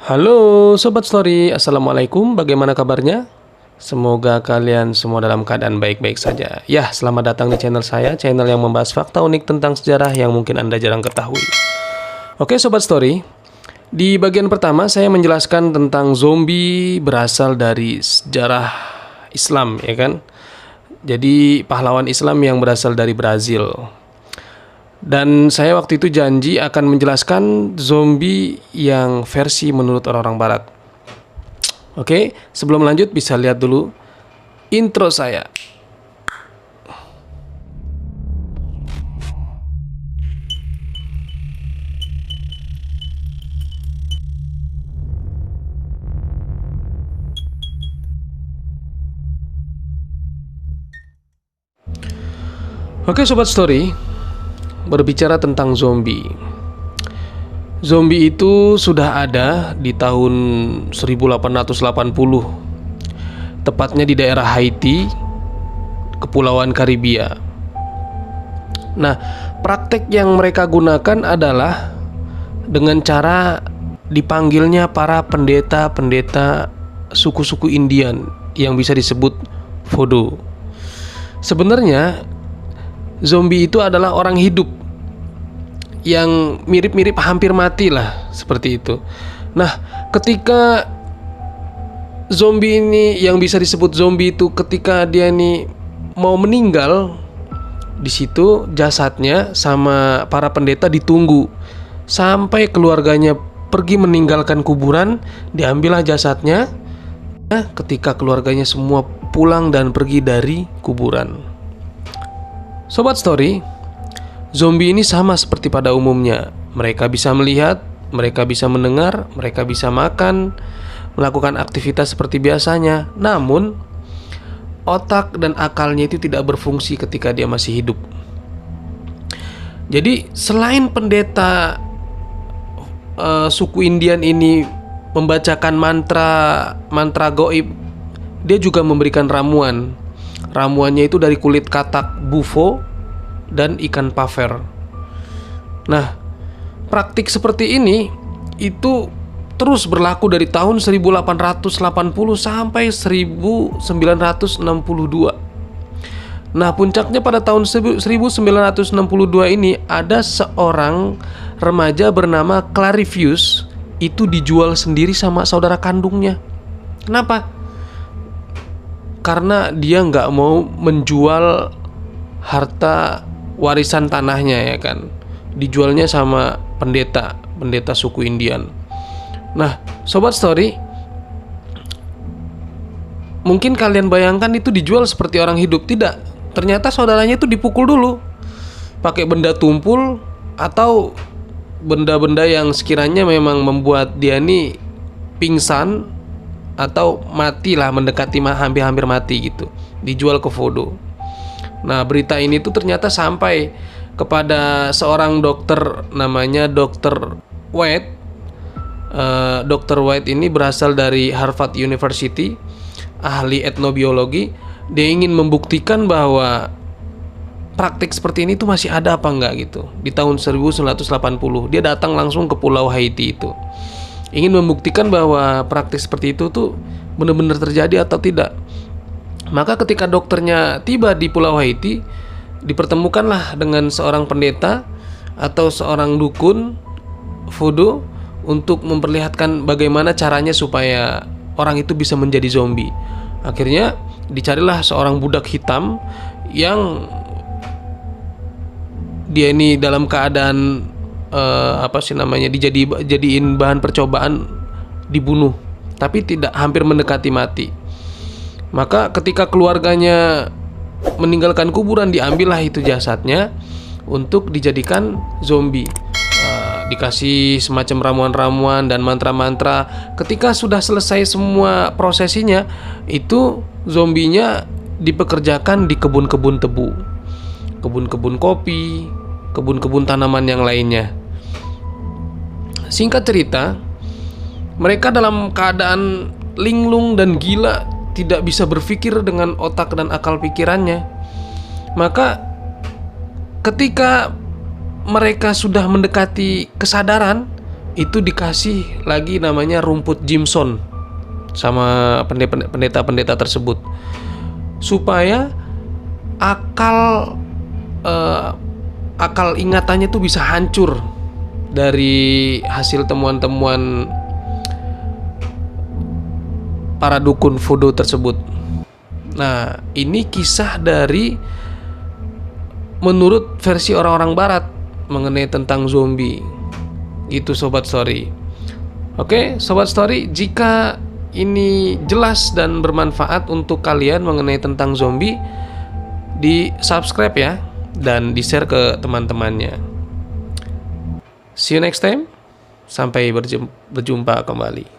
Halo Sobat Story, Assalamualaikum, bagaimana kabarnya? Semoga kalian semua dalam keadaan baik-baik saja. Ya, selamat datang di channel saya, channel yang membahas fakta unik tentang sejarah yang mungkin Anda jarang ketahui. Oke Sobat Story, di bagian pertama saya menjelaskan tentang zombie berasal dari sejarah Islam, ya kan? Jadi pahlawan Islam yang berasal dari Brazil. Dan saya waktu itu janji akan menjelaskan zombie yang versi menurut orang-orang barat. Oke, sebelum lanjut bisa lihat dulu intro saya. Oke Sobat Story, berbicara tentang zombie. Zombie itu sudah ada di tahun 1880, tepatnya di daerah Haiti, Kepulauan Karibia. Nah, praktek yang mereka gunakan adalah dengan cara dipanggilnya para pendeta-pendeta suku-suku Indian yang bisa disebut voodoo. Sebenarnya zombie itu adalah orang hidup yang mirip-mirip hampir mati lah, seperti itu. Nah, ketika zombie ini yang bisa disebut zombie itu ketika dia nih mau meninggal, di situ jasadnya sama para pendeta ditunggu sampai keluarganya pergi meninggalkan kuburan, diambillah jasadnya. Nah, ketika keluarganya semua pulang dan pergi dari kuburan. Sobat Story, zombie ini sama seperti pada umumnya. Mereka bisa melihat, mereka bisa mendengar, mereka bisa makan, melakukan aktivitas seperti biasanya. Namun, otak dan akalnya itu tidak berfungsi ketika dia masih hidup. Jadi, selain pendeta suku Indian ini membacakan mantra goib, dia juga memberikan ramuan. Ramuannya itu dari kulit katak bufo dan ikan paver. Nah, praktik seperti ini itu terus berlaku dari tahun 1880 sampai 1962. Nah, puncaknya pada tahun 1962 ini ada seorang remaja bernama Clarivius itu dijual sendiri sama saudara kandungnya. Kenapa? Karena dia nggak mau menjual harta warisan tanahnya, ya kan. Dijualnya sama pendeta suku Indian. Nah, Sobat Story, mungkin kalian bayangkan itu dijual seperti orang hidup. Tidak, ternyata saudaranya itu dipukul dulu pakai benda tumpul atau benda-benda yang sekiranya memang membuat dia nih pingsan atau mati lah, mendekati hampir mati gitu, dijual ke voodoo. Nah, berita ini tuh ternyata sampai kepada seorang dokter namanya Dr. White. Dr. White ini berasal dari Harvard University, ahli etnobiologi. Dia ingin membuktikan bahwa praktik seperti ini tuh masih ada apa enggak gitu. Di tahun 1980 dia datang langsung ke Pulau Haiti itu, ingin membuktikan bahwa praktik seperti itu tuh benar-benar terjadi atau tidak. Maka ketika dokternya tiba di Pulau Haiti, dipertemukanlah dengan seorang pendeta atau seorang dukun voodoo untuk memperlihatkan bagaimana caranya supaya orang itu bisa menjadi zombie. Akhirnya dicarilah seorang budak hitam yang dia ini dalam keadaan dijadiin bahan percobaan, dibunuh, tapi tidak, hampir mendekati mati. Maka ketika keluarganya meninggalkan kuburan, diambillah itu jasadnya untuk dijadikan zombie. Dikasih semacam ramuan-ramuan dan mantra-mantra. Ketika sudah selesai semua prosesinya, itu zombinya dipekerjakan di kebun-kebun tebu, kebun-kebun kopi, kebun-kebun tanaman yang lainnya. Singkat cerita, mereka dalam keadaan linglung dan gila, tidak bisa berpikir dengan otak dan akal pikirannya. Maka ketika mereka sudah mendekati kesadaran, itu dikasih lagi namanya rumput Jimson sama pendeta-pendeta tersebut, supaya akal ingatannya tuh bisa hancur dari hasil temuan-temuan para dukun voodoo tersebut. Nah, ini kisah dari menurut versi orang-orang barat mengenai tentang zombie. Itu Sobat Story. Oke, Sobat Story, jika ini jelas dan bermanfaat untuk kalian mengenai tentang zombie, di subscribe ya, dan di share ke teman-temannya. See you next time. Sampai berjumpa kembali.